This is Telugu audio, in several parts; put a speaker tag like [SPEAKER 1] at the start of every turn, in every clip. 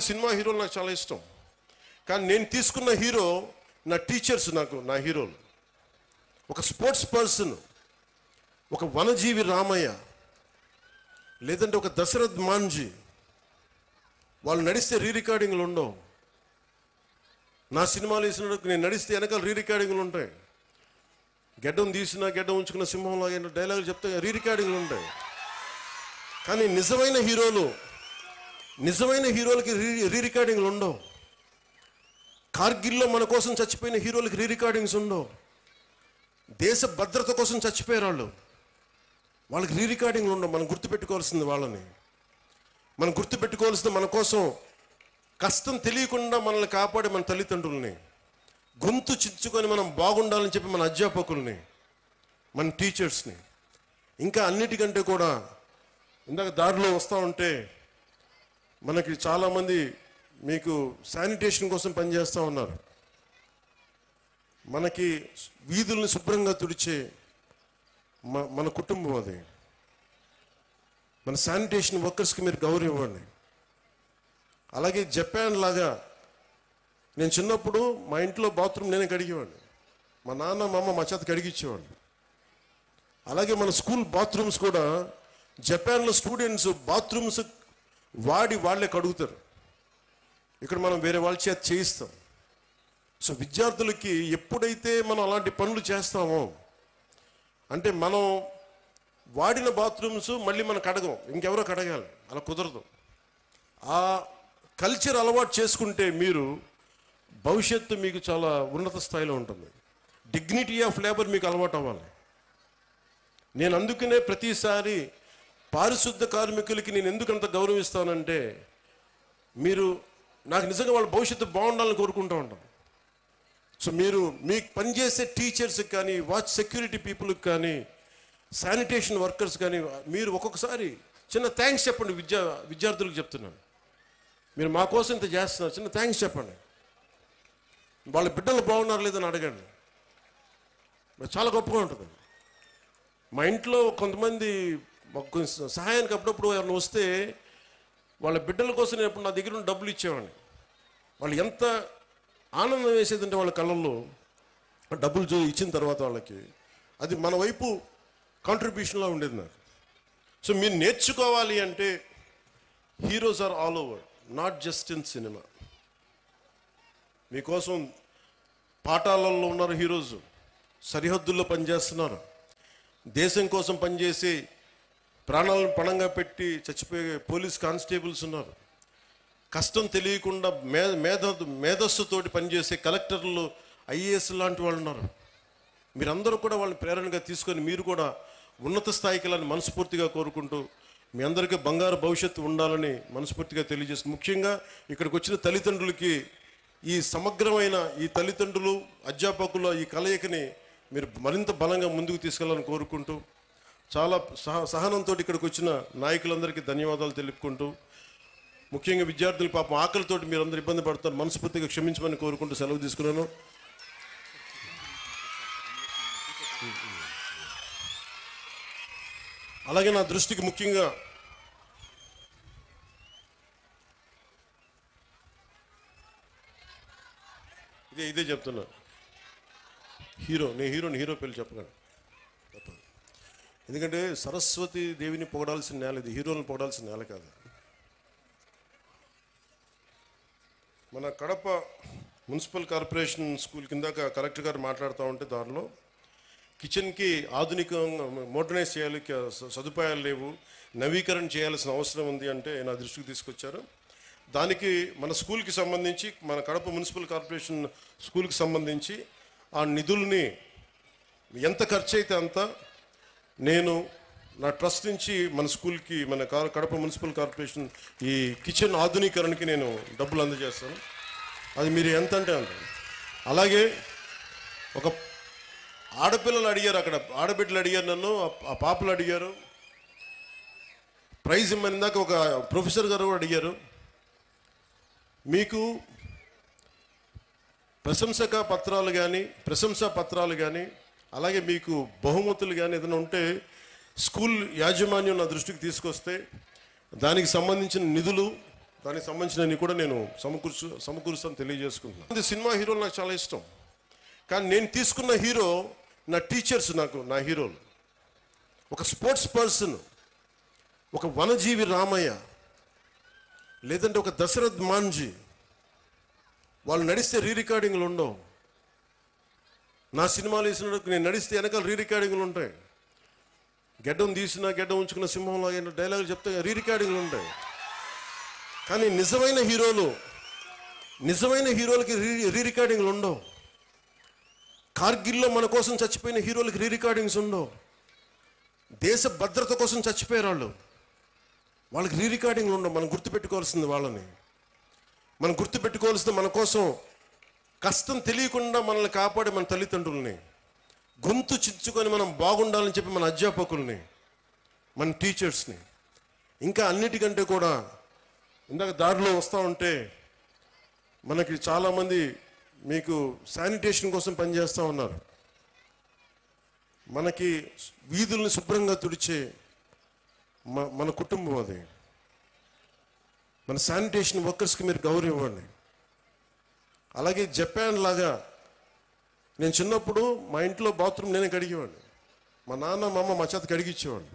[SPEAKER 1] సినిమా హీరోలు నాకు చాలా ఇష్టం, కానీ నేను తీసుకున్న హీరో నా టీచర్స్, నాకు నా హీరోలు. ఒక స్పోర్ట్స్ పర్సన్, ఒక వనజీవి రామయ్య, లేదంటే ఒక దశరథ్ మాంజీ, వాళ్ళు నడిస్తే రీ రికార్డింగ్లు ఉండవు. నా సినిమాలు వేసినప్పుడు నేను నడిస్తే వెనకాల రీ రికార్డింగ్లు ఉంటాయి. గెడ్డం తీసినా గెడ్డం ఉంచుకున్న సింహంలో డైలాగులు చెప్తే రీ రికార్డింగ్లు ఉంటాయి. కానీ నిజమైన హీరోలకి రీ రికార్డింగ్లు ఉండవు. కార్గిల్లో మన కోసం చచ్చిపోయిన హీరోలకి రీ రికార్డింగ్స్ ఉండవు. దేశ భద్రత కోసం చచ్చిపోయారు వాళ్ళకి రీ రికార్డింగ్లు ఉండవు. మనం గుర్తుపెట్టుకోవాల్సింది వాళ్ళని. మనం గుర్తుపెట్టుకోవాల్సింది మన కోసం కష్టం తెలియకుండా మనల్ని కాపాడే మన తల్లిదండ్రుల్ని, గొంతు చిచ్చుకొని మనం బాగుండాలని చెప్పి మన అధ్యాపకుల్ని, మన టీచర్స్ని. ఇంకా అన్నిటికంటే కూడా ఇందాక దారిలో వస్తూ ఉంటే మనకి చాలామంది మీకు శానిటేషన్ కోసం పనిచేస్తూ ఉన్నారు. మనకి వీధుల్ని శుభ్రంగా తుడిచే మన కుటుంబం అది. మన శానిటేషన్ వర్కర్స్కి మీరు గౌరవం ఇవ్వండి. అలాగే జపాన్ లాగా, నేను చిన్నప్పుడు మా ఇంట్లో బాత్రూమ్ నేనే కడిగేవాడిని, మా నాన్న మా అమ్మ మా చేత కడిగిచ్చేవాడిని. అలాగే మన స్కూల్ బాత్రూమ్స్ కూడా జపాన్లో స్టూడెంట్స్ బాత్రూమ్స్ వాళ్ళే కడుగుతారు. ఇక్కడ మనం వేరే వాళ్ళ చేత చేయిస్తాం. సో విద్యార్థులకి ఎప్పుడైతే మనం అలాంటి పనులు చేస్తామో, అంటే మనం వాడిన బాత్రూమ్స్ మళ్ళీ మనం కడగం, ఇంకెవరో కడగాలి, అలా కుదరదు. ఆ కల్చర్ అలవాటు చేసుకుంటే మీరు భవిష్యత్తు మీకు చాలా ఉన్నత స్థాయిలో ఉంటుంది. డిగ్నిటీ ఆఫ్ లేబర్ మీకు అలవాటు అవ్వాలి. నేను అందుకనే ప్రతిసారి పారిశుద్ధ కార్మికులకి నేను ఎందుకంత గౌరవిస్తానంటే, మీరు నాకు నిజంగా వాళ్ళ భవిష్యత్తు బాగుండాలని కోరుకుంటూ ఉంటాం. సో మీరు మీకు పనిచేసే టీచర్స్కి కానీ, వాచ్ సెక్యూరిటీ పీపుల్కి కానీ, శానిటేషన్ వర్కర్స్ కానీ, మీరు ఒక్కొక్కసారి చిన్న థ్యాంక్స్ చెప్పండి. విద్యార్థులకు చెప్తున్నాను, మీరు మా కోసం ఇంత చేస్తున్నారు, చిన్న థ్యాంక్స్ చెప్పండి. వాళ్ళ బిడ్డలు బాగున్నారు లేదని అడగండి. చాలా గొప్పగా ఉంటుంది. మా ఇంట్లో కొంతమంది సహాయానికి అప్పుడప్పుడు ఎవరైనా వస్తే వాళ్ళ బిడ్డల కోసం నేను ఎప్పుడు నా దగ్గర ఉన్న డబ్బులు ఇచ్చేవాడిని. వాళ్ళు ఎంత ఆనందం వేసేదంటే వాళ్ళ కళ్ళల్లో డబ్బులు ఇచ్చిన తర్వాత వాళ్ళకి అది మన వైపు కాంట్రిబ్యూషన్లా ఉండేది నాకు. సో మీరు నేర్చుకోవాలి అంటే heroes are all over, not just in cinema. మీకోసం పాఠాలలో ఉన్నారు హీరోస్, సరిహద్దుల్లో పనిచేస్తున్నారు, దేశం కోసం పనిచేసి ప్రాణాలను పణంగా పెట్టి చచ్చిపోయే పోలీస్ కానిస్టేబుల్స్ ఉన్నారు, కష్టం తెలియకుండా మేధస్సుతోటి పనిచేసే కలెక్టర్లు, ఐఏఎస్ లాంటి వాళ్ళు ఉన్నారు. మీరందరూ కూడా వాళ్ళని ప్రేరణగా తీసుకొని మీరు కూడా ఉన్నత స్థాయికి వెళ్ళాలని మనస్ఫూర్తిగా కోరుకుంటూ, మీ అందరికీ బంగారు భవిష్యత్తు ఉండాలని మనస్ఫూర్తిగా తెలియజేస్తుంది. ముఖ్యంగా ఇక్కడికి వచ్చిన తల్లిదండ్రులకి ఈ సమగ్రమైన ఈ తల్లిదండ్రులు అధ్యాపకుల ఈ కలయికని మీరు మరింత బలంగా ముందుకు తీసుకెళ్ళాలని కోరుకుంటూ, చాలా సహనంతో ఇక్కడికి వచ్చిన నాయకులందరికీ ధన్యవాదాలు తెలుపుకుంటూ, ముఖ్యంగా విద్యార్థులు పాపం ఆకలితోటి మీరు అందరూ ఇబ్బంది పడతారు, మనస్ఫూర్తిగా క్షమించమని కోరుకుంటూ సెలవు తీసుకున్నాను. అలాగే నా దృష్టికి ముఖ్యంగా ఇదే చెప్తున్నా, హీరో పేరు చెప్పగలను. ఎందుకంటే సరస్వతి దేవిని పొగడాల్సిన నేల ఇది, హీరోలను పొగడాల్సిన నేల కాదు. మన కడప మున్సిపల్ కార్పొరేషన్ స్కూల్ కిందాక కలెక్టర్ గారు మాట్లాడుతూ ఉంటే దానిలో కిచెన్కి ఆధునికంగా మోడర్నైజ్ చేయాలి, సదుపాయాలు లేవు, నవీకరణ చేయాల్సిన అవసరం ఉంది అంటే నా దృష్టికి తీసుకొచ్చారు. దానికి మన స్కూల్కి సంబంధించి, మన కడప మున్సిపల్ కార్పొరేషన్ స్కూల్కి సంబంధించి ఆ నిధుల్ని ఎంత ఖర్చు అయితే అంత నేను నా ట్రస్ట్ నుంచి మన స్కూల్కి, మన కడప మున్సిపల్ కార్పొరేషన్ ఈ కిచెన్ ఆధునీకరణకి నేను డబ్బులు అందజేస్తాను. అది మీరు ఎంత అంటే అంత. అలాగే ఒక ఆడపిల్లలు అడిగారు, అక్కడ ఆడబిడ్డలు అడిగారు నన్ను, ఆ పాపలు అడిగారు ప్రైజ్ ఇమ్మని. ఇందాక ఒక ప్రొఫెసర్ గారు కూడా అడిగారు, మీకు ప్రశంసా పత్రాలు కానీ అలాగే మీకు బహుమతులు కానీ ఏదైనా ఉంటే స్కూల్ యాజమాన్యం నా దృష్టికి తీసుకొస్తే దానికి సంబంధించిన నిధులు దానికి సంబంధించినవి కూడా నేను సమకూరుస్తాను తెలియజేసుకుంటున్నాను. సినిమా హీరోలు నాకు చాలా ఇష్టం, కానీ నేను తీసుకున్న హీరో నా టీచర్స్, నా హీరోలు. ఒక స్పోర్ట్స్ పర్సన్, ఒక వనజీవి రామయ్య, లేదంటే ఒక దశరథ్ మాంజీ, వాళ్ళు నడిస్తే రీ రికార్డింగ్లు ఉండవు. నా సినిమాలు వేసినప్పుడు నేను నడిస్తే వెనకాల రీ రికార్డింగ్లు ఉంటాయి. గెడ్డం తీసినా గెడ్డం ఉంచుకున్న సింహంలో డైలాగులు చెప్తే రీ రికార్డింగ్లు ఉంటాయి. కానీ నిజమైన హీరోలకి రీ రికార్డింగ్లు ఉండవు. కార్గిల్లో మన కోసం చచ్చిపోయిన హీరోలకి రీ రికార్డింగ్స్ ఉండవు. దేశ భద్రత కోసం చచ్చిపోయారు వాళ్ళకి రీ రికార్డింగ్లు ఉండవు. మనం గుర్తుపెట్టుకోవాల్సింది వాళ్ళని. మనం గుర్తుపెట్టుకోవాల్సింది మన కోసం కష్టం తెలియకుండా మనల్ని కాపాడే మన తల్లిదండ్రుల్ని, గొంతు చించుకొని మనం బాగుండాలని చెప్పి మన అధ్యాపకుల్ని, మన టీచర్స్ని. ఇంకా అన్నిటికంటే కూడా ఇందాక దారిలో వస్తూ ఉంటే మనకి చాలామంది మీకు శానిటేషన్ కోసం పనిచేస్తూ ఉన్నారు. మనకి వీధుల్ని శుభ్రంగా తుడిచే మన కుటుంబం అది. మన శానిటేషన్ వర్కర్స్కి మీరు గౌరవం ఇవ్వండి. అలాగే జపాన్ లాగా, నేను చిన్నప్పుడు మా ఇంట్లో బాత్రూమ్ నేనే కడిగేవాడిని. మా నాన్న మా అమ్మ మా చేత కడిగిచ్చేవాడు.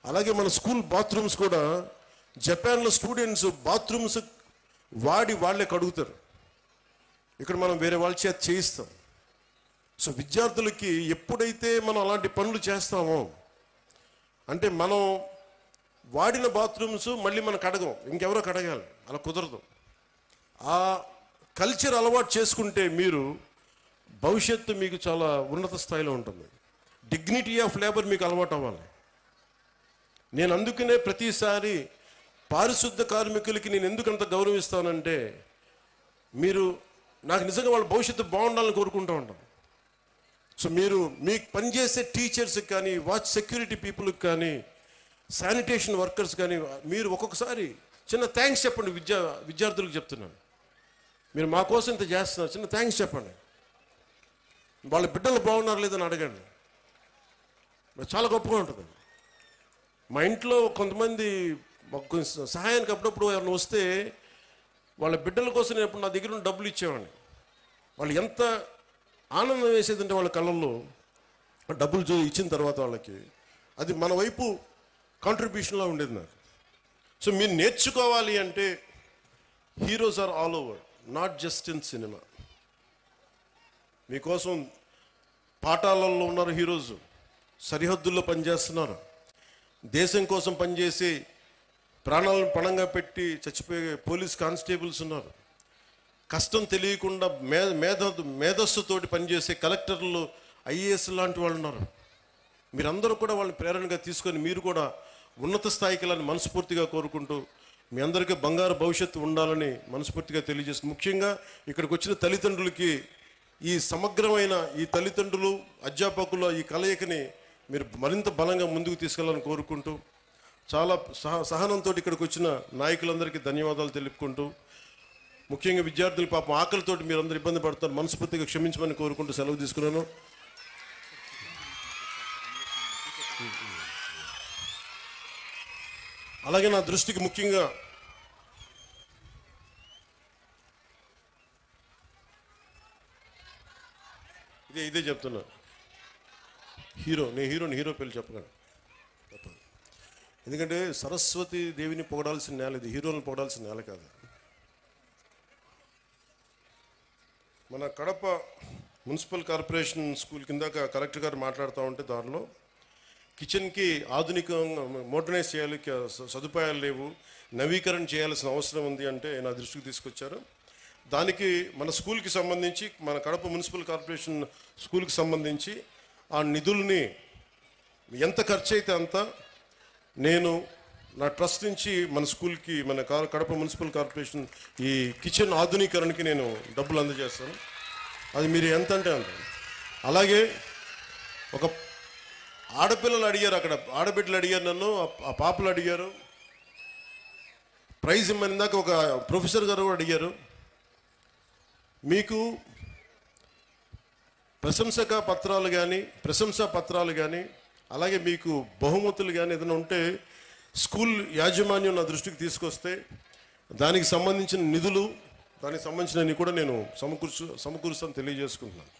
[SPEAKER 1] అలాగే మన స్కూల్ బాత్రూమ్స్ కూడా జపాన్లో స్టూడెంట్స్ బాత్రూమ్స్ వాళ్ళే కడుగుతారు. ఇక్కడ మనం వేరే వాళ్ళ చేత చేయిస్తాం. సో విద్యార్థులకి ఎప్పుడైతే మనం అలాంటి పనులు చేస్తామో, అంటే మనం వాడిన బాత్రూమ్స్ మళ్ళీ మనం కడగం, ఇంకెవరో కడగాలి, అలా కుదరదు. ఆ కల్చర్ అలవాటు చేసుకుంటే మీరు భవిష్యత్తు మీకు చాలా ఉన్నత స్థాయిలో ఉంటుంది. డిగ్నిటీ ఆఫ్ లేబర్ మీకు అలవాటు అవ్వాలి. నేను అందుకనే ప్రతిసారి పారిశుద్ధ కార్మికులకి నేను ఎందుకంత గౌరవిస్తానంటే, మీరు నాకు నిజంగా వాళ్ళ భవిష్యత్తు బాగుండాలని కోరుకుంటూ ఉంటాను. సో మీరు మీకు పనిచేసే టీచర్స్కి కానీ, వాచ్ సెక్యూరిటీ పీపుల్కి కానీ, శానిటేషన్ వర్కర్స్ కానీ మీరు ఒక్కొక్కసారి చిన్న థ్యాంక్స్ చెప్పండి. విద్యార్థులకు చెప్తున్నాను, మీరు మా కోసం ఇంత చేస్తున్నారు, చిన్న థ్యాంక్స్ చెప్పండి. వాళ్ళ బిడ్డలు బాగున్నారు లేదని అడగండి. చాలా గొప్పగా ఉంటుంది. మా ఇంట్లో కొంతమంది సహాయానికి అప్పుడప్పుడు ఎవరైనా వస్తే వాళ్ళ బిడ్డల కోసం నేను ఎప్పుడు నా దగ్గర ఉన్న డబ్బులు ఇచ్చేవాడిని. వాళ్ళు ఎంత ఆనందం వేసేదంటే వాళ్ళ కళ్ళల్లో డబ్బులు ఇచ్చిన తర్వాత వాళ్ళకి అది మన వైపు కాంట్రిబ్యూషన్లా ఉండేది నాకు. సో మీరు నేర్చుకోవాలి అంటే heroes are all over, not just in cinema. మీకోసం పాఠాలలో ఉన్నారు హీరోస్, సరిహద్దుల్లో పనిచేస్తున్నారు, దేశం కోసం పనిచేసి ప్రాణాలను పణంగా పెట్టి చచ్చిపోయే పోలీస్ కానిస్టేబుల్స్ ఉన్నారు, కష్టం తెలియకుండా మేధస్సుతోటి పనిచేసే కలెక్టర్లు, ఐఏఎస్ లాంటి వాళ్ళు ఉన్నారు. మీరందరూ కూడా వాళ్ళని ప్రేరణగా తీసుకొని మీరు కూడా ఉన్నత స్థాయికి వెళ్ళాలని మనస్ఫూర్తిగా కోరుకుంటూ, మీ అందరికీ బంగారు భవిష్యత్తు ఉండాలని మనస్ఫూర్తిగా తెలియజేస్తూ, ముఖ్యంగా ఇక్కడికి వచ్చిన తల్లిదండ్రులకి ఈ సమగ్రమైన ఈ తల్లిదండ్రులు అధ్యాపకుల ఈ కలయికని మీరు మరింత బలంగా ముందుకు తీసుకెళ్లాలని కోరుకుంటూ, చాలా సహనంతో ఇక్కడికి వచ్చిన నాయకులందరికీ ధన్యవాదాలు తెలుపుకుంటూ, ముఖ్యంగా విద్యార్థులు పాపం ఆకలితోటి మీరు అందరూ ఇబ్బంది పడతారు, మనస్ఫూర్తిగా క్షమించమని కోరుకుంటూ సెలవు తీసుకున్నాను. అలాగే నా దృష్టికి ముఖ్యంగా ఇదే చెప్తున్నా, నేను హీరో పేరు చెప్పగలను. ఎందుకంటే సరస్వతి దేవిని పొగడాల్సిన నేల ఇది, హీరోలను పొగడాల్సిన నేల కాదు. మన కడప మున్సిపల్ కార్పొరేషన్ స్కూల్ కిందాక కలెక్టర్ గారు మాట్లాడుతూ ఉంటే దారిలో కిచెన్కి ఆధునికంగా మోడర్నైజ్ చేయాలి, సదుపాయాలు లేవు, నవీకరణ చేయాల్సిన అవసరం ఉంది అంటే నా దృష్టికి తీసుకొచ్చారు. దానికి మన స్కూల్కి సంబంధించి, మన కడప మున్సిపల్ కార్పొరేషన్ స్కూల్కి సంబంధించి ఆ నిధుల్ని ఎంత ఖర్చు అయితే అంత నేను నా ట్రస్ట్ నుంచి మన స్కూల్కి, మన కడప మున్సిపల్ కార్పొరేషన్ ఈ కిచెన్ ఆధునీకరణకి నేను డబ్బులు అందజేస్తాను. అది మీరు ఎంత అంటే అంత. అలాగే ఒక ఆడపిల్లలు అడిగారు, అక్కడ ఆడబిడ్డలు అడిగారు నన్ను, ఆ పాపలు అడిగారు ప్రైజ్ ఇమ్మని. ఇందాక ఒక ప్రొఫెసర్ గారు కూడా అడిగారు, మీకు ప్రశంసా పత్రాలు కానీ అలాగే మీకు బహుమతులు కానీ ఏదైనా ఉంటే స్కూల్ యాజమాన్యం నా దృష్టికి తీసుకొస్తే దానికి సంబంధించిన నిధులు, దానికి సంబంధించినవి కూడా నేను సమకూరుస్తాను తెలియజేసుకుంటున్నాను.